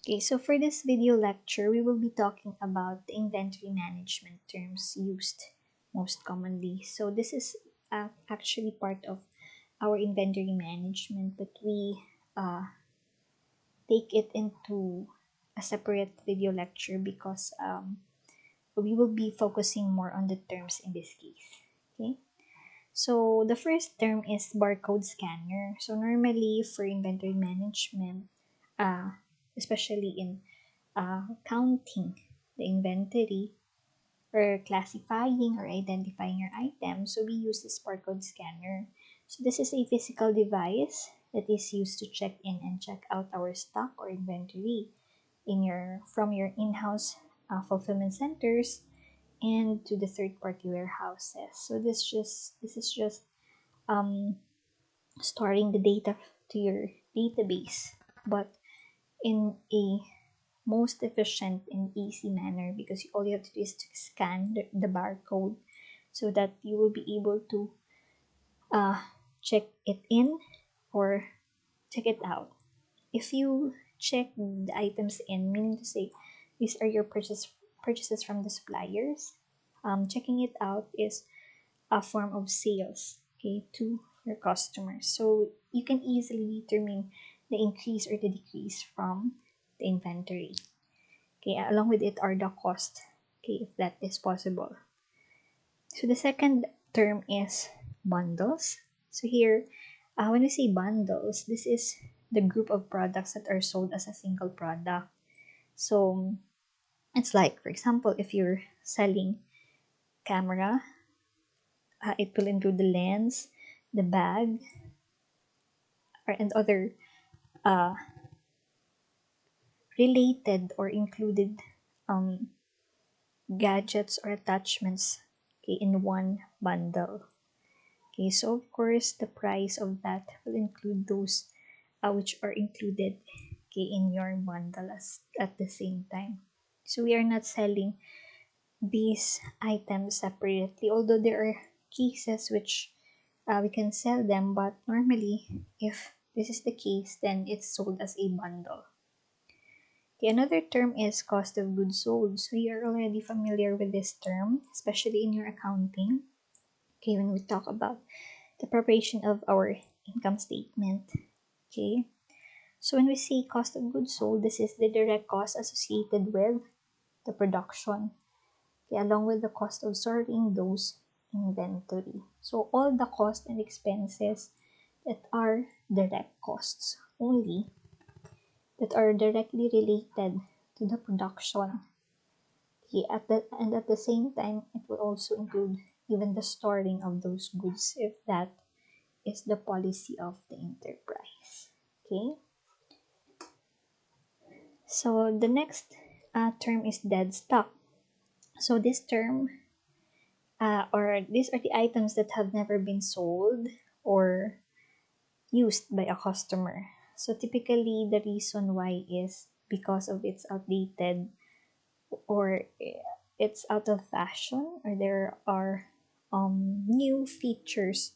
Okay, so for this video lecture, we will be talking about the inventory management terms used most commonly. So this is actually part of our inventory management, but we take it into a separate video lecture because we will be focusing more on the terms in this case. Okay, so the first term is barcode scanner. So normally for inventory management, especially in counting the inventory or classifying or identifying your items, so we use this barcode scanner. So this is a physical device that is used to check in and check out our stock or inventory from your in-house fulfillment centers and to the third-party warehouses. So this is just um, storing the data to your database, but in a most efficient and easy manner, because all you have to do is to scan the barcode so that you will be able to uh, check it in or check it out. If you check the items in, meaning to say these are your purchases from the suppliers, checking it out is a form of sales, okay, to your customers. So you can easily determine the increase or the decrease from the inventory. Okay, along with it are the cost, okay, if that is possible. So the second term is bundles. So here, when we say bundles, this is the group of products that are sold as a single product. So it's like, for example, if you're selling camera, it will include the lens, the bag, and other uh, related or included um, gadgets or attachments, okay, in one bundle. Okay, so of course the price of that will include those which are included, okay, in your bundle at the same time. So we are not selling these items separately, although there are cases which we can sell them, but normally if this is the case, then it's sold as a bundle. Okay, another term is cost of goods sold. So you're already familiar with this term, especially in your accounting. Okay, when we talk about the preparation of our income statement. Okay, so when we say cost of goods sold, this is the direct cost associated with the production, okay, along with the cost of sorting those inventory. So all the costs and expenses that are direct costs only, that are directly related to the production. Okay, and at the same time, it will also include even the storing of those goods if that is the policy of the enterprise. Okay, so the next term is dead stock. So this term, or these are the items that have never been sold or used by a customer. So typically, the reason why is because of it's outdated or it's out of fashion, or there are new features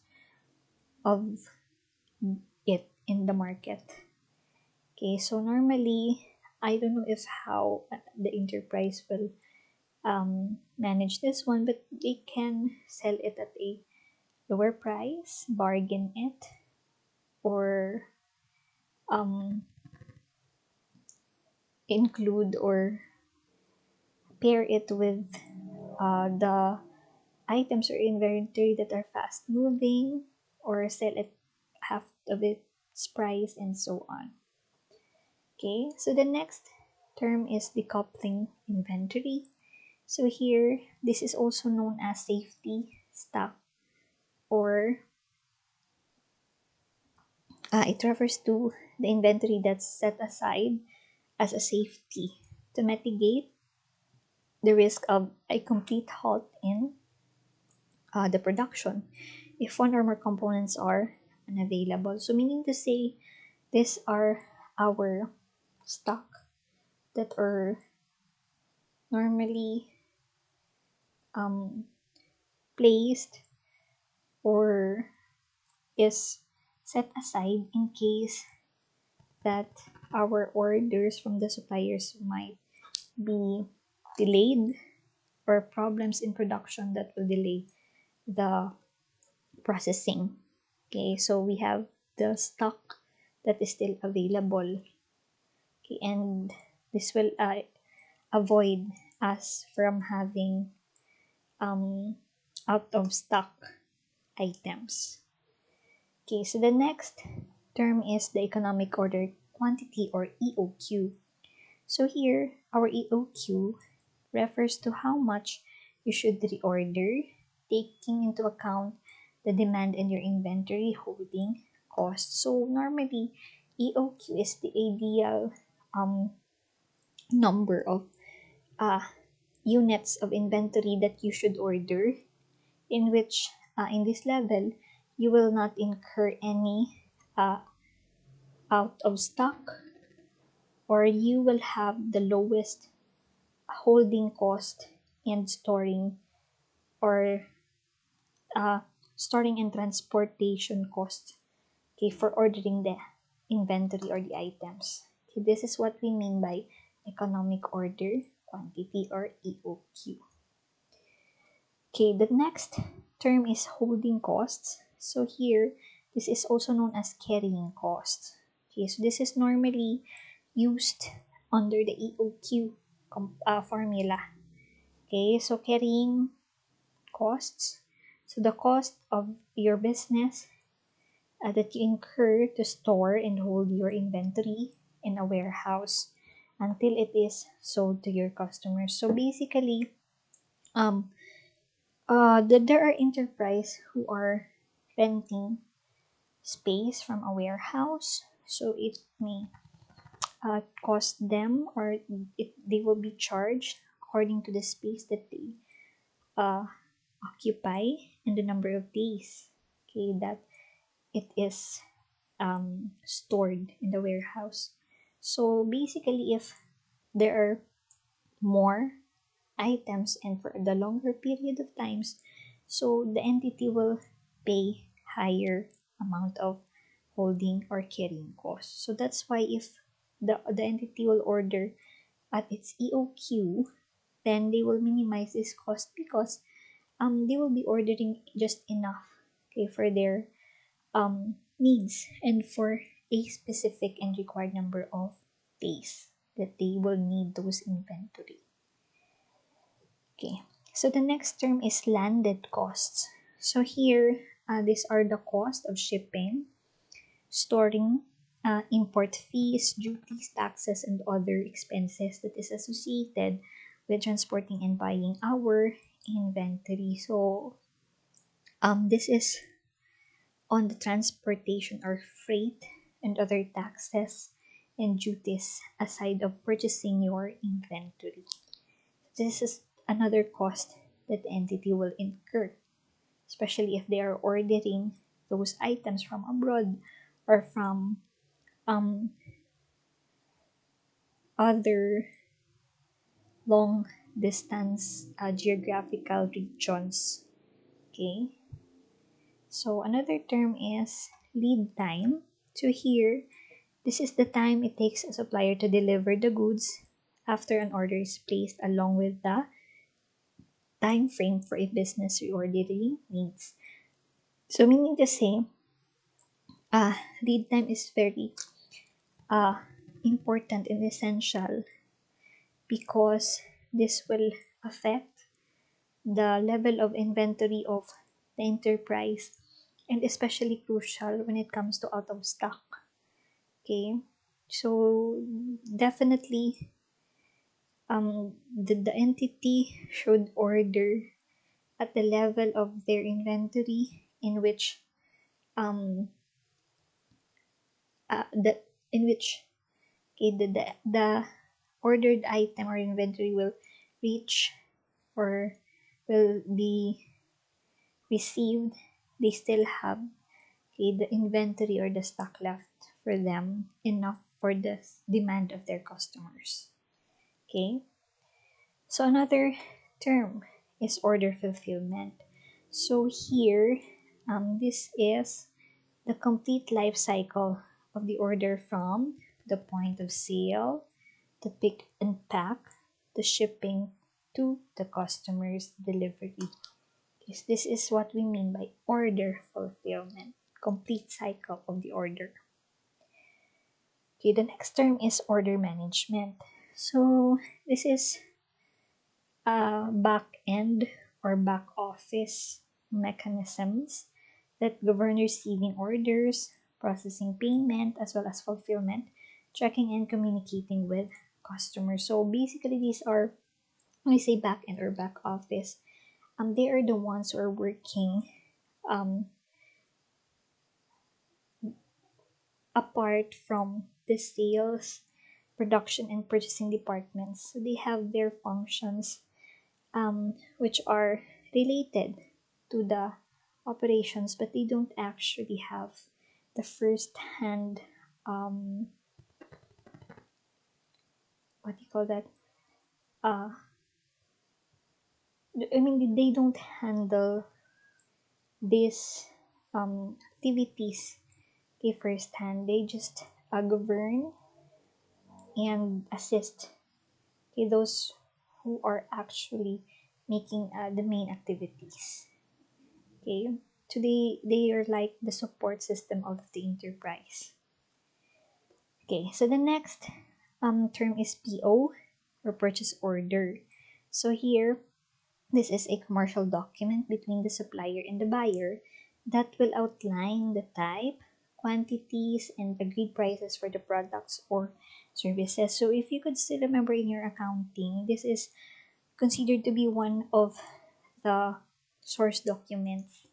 of it in the market. Okay, so normally, I don't know if how the enterprise will manage this one, but they can sell it at a lower price, bargain it, or um, include or pair it with the items or inventory that are fast moving, or sell it half of its price, and so on. Okay, so the next term is decoupling inventory. So here, this is also known as safety stock, or it refers to the inventory that's set aside as a safety to mitigate the risk of a complete halt in the production if one or more components are unavailable. So meaning to say, these are our stock that are normally placed or is set aside in case that our orders from the suppliers might be delayed, or problems in production that will delay the processing. Okay, so we have the stock that is still available. Okay, and this will avoid us from having um, out of stock items. Okay, so the next term is the economic order quantity, or EOQ. So here, our EOQ refers to how much you should reorder, taking into account the demand and your inventory holding cost. So normally, EOQ is the ideal number of uh, units of inventory that you should order, in which in this level you will not incur any out of stock, or you will have the lowest holding cost and or storing and transportation cost, okay, for ordering the inventory or the items. Okay, this is what we mean by economic order quantity, or EOQ. Okay, the next term is holding costs. So here, this is also known as carrying costs. Okay, so this is normally used under the EOQ formula. Okay, so carrying costs. So the cost of your business that you incur to store and hold your inventory in a warehouse until it is sold to your customers. So basically, um, there are enterprise who are renting space from a warehouse, so it may cost them, or they will be charged according to the space that they uh, occupy and the number of days, okay, that it is stored in the warehouse. So basically, if there are more items and for the longer period of times, so the entity will pay higher amount of holding or carrying costs. So that's why if the entity will order at its EOQ, then they will minimize this cost, because they will be ordering just enough, okay, for their needs and for a specific and required number of days that they will need those inventory. Okay, so the next term is landed costs. So here, these are the cost of shipping, storing, import fees, duties, taxes, and other expenses that is associated with transporting and buying our inventory. So this is on the transportation or freight and other taxes and duties aside of purchasing your inventory. This is another cost that the entity will incur, especially if they are ordering those items from abroad or from other long distance geographical regions. Okay, so another term is lead time. So here, this is the time it takes a supplier to deliver the goods after an order is placed, along with the time frame for a business reordering needs. So meaning to say, lead time is very uh, important and essential, because this will affect the level of inventory of the enterprise, and especially crucial when it comes to out of stock. Okay, so definitely the entity should order at the level of their inventory, in which um the in which okay, the ordered item or inventory will reach, or will be received, they still have, okay, the inventory or the stock left for them, enough for the demand of their customers. Okay, so another term is order fulfillment. So here, this is the complete life cycle of the order from the point of sale, the pick and pack, the shipping to the customer's delivery. Yes, this is what we mean by order fulfillment, complete cycle of the order. Okay, the next term is order management. So this is back end or back office mechanisms that govern receiving orders, processing payment, as well as fulfillment, tracking and communicating with customers. So basically, these are, when we say back end or back office, they are the ones who are working um, apart from the sales, production, and purchasing departments. So they have their functions which are related to the operations, but they don't actually have the first hand, what do you call that? I mean, they don't handle these activities firsthand. They just govern and assist those who are actually making the main activities. Okay, so they are like the support system of the enterprise. Okay, so the next term is PO or purchase order. So here, this is a commercial document between the supplier and the buyer that will outline the type, quantities, and agreed prices for the products or services. So if you could still remember in your accounting, this is considered to be one of the source documents.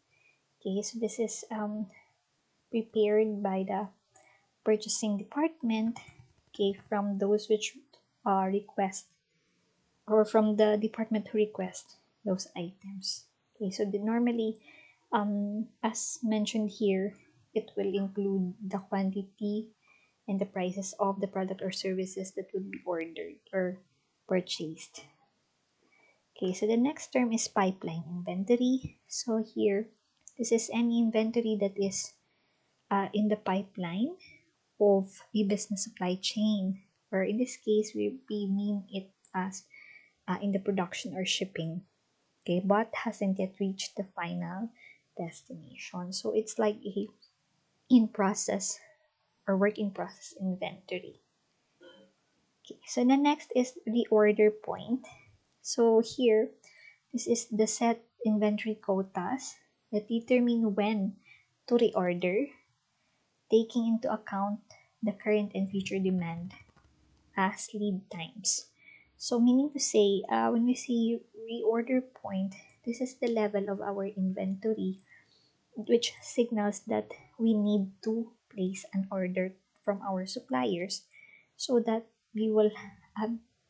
Okay, so this is prepared by the purchasing department, okay, from those which request, or from the department who request those items. Okay, so normally, as mentioned here, it will include the quantity and the prices of the product or services that would be ordered or purchased. Okay, so the next term is pipeline inventory. So here, this is any inventory that is in the pipeline of a business supply chain, or in this case, we mean it as in the production or shipping, okay, but hasn't yet reached the final destination. So it's like a in process or work in process inventory. Okay, so the next is the order point. So here, this is the set inventory quotas that determine when to reorder, taking into account the current and future demand as lead times. So meaning to say, when we say reorder point, this is the level of our inventory which signals that we need to place an order from our suppliers so that we will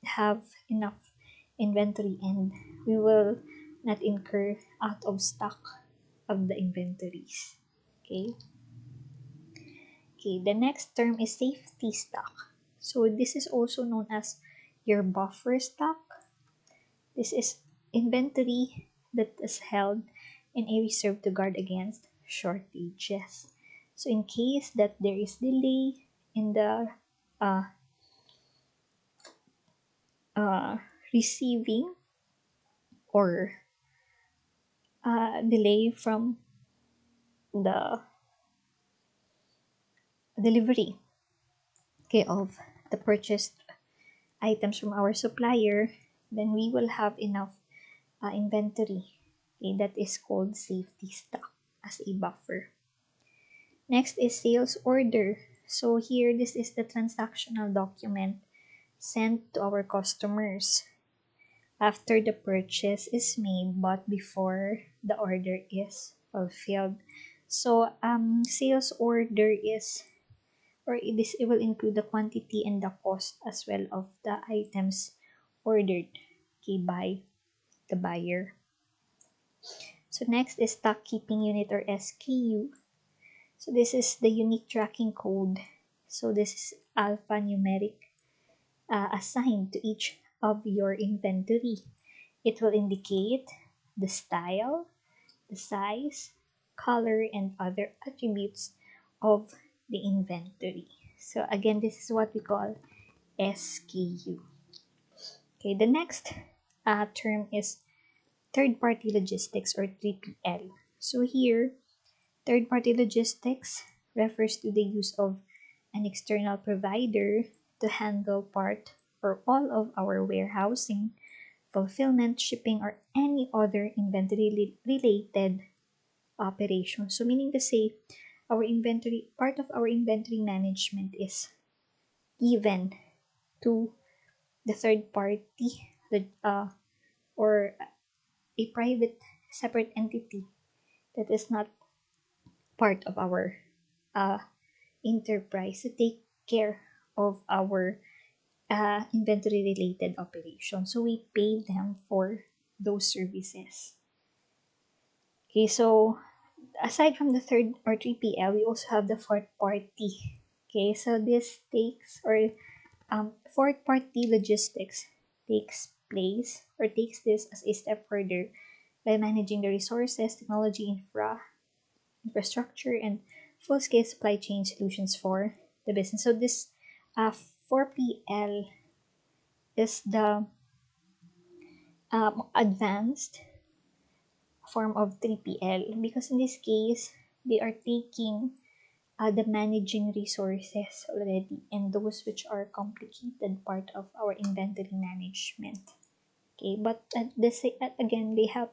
have enough inventory and we will not incur out of stock of the inventories. Okay. Okay, the next term is safety stock. So this is also known as your buffer stock. This is inventory that is held in a reserve to guard against shortages. So in case that there is delay in the uh, receiving or delay from the delivery, okay, of the purchased items from our supplier, then we will have enough inventory, okay, that is called safety stock as a buffer. Next is sales order. So here, this is the transactional document sent to our customers after the purchase is made but before the order is fulfilled. So sales order is, or it will include the quantity and the cost as well of the items ordered, okay, by the buyer. So next is stock keeping unit or SKU. So this is the unique tracking code. So this is alphanumeric assigned to each of your inventory. It will indicate the style, the size, color, and other attributes of the inventory. So again, this is what we call SKU. Okay, the next term is third-party logistics or 3PL. So here, third-party logistics refers to the use of an external provider to handle part or all of our warehousing, fulfillment, shipping, or any other inventory-related operation. So meaning to say, part of our inventory management is given to the third party, or a private separate entity that is not part of our uh, enterprise to take care of our inventory related operations. So we pay them for those services. Okay, so aside from the third or 3PL, we also have the fourth party. Okay, so this takes or fourth party logistics takes this as a step further by managing the resources, technology, infrastructure, and full scale supply chain solutions for the business. So this 4PL is the advanced form of 3PL because in this case they are taking the managing resources already and those which are complicated part of our inventory management. Okay, but again they have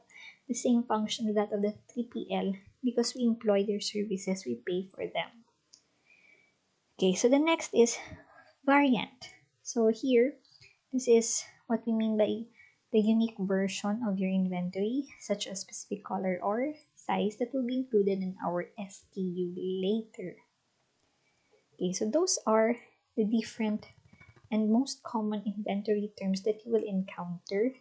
the same function that of the 3PL because we employ their services, we pay for them. Okay, so the next is variant. So here, this is what we mean by the unique version of your inventory, such as specific color or size that will be included in our SKU later. Okay, so those are the different and most common inventory terms that you will encounter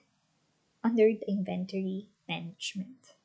under the inventory management.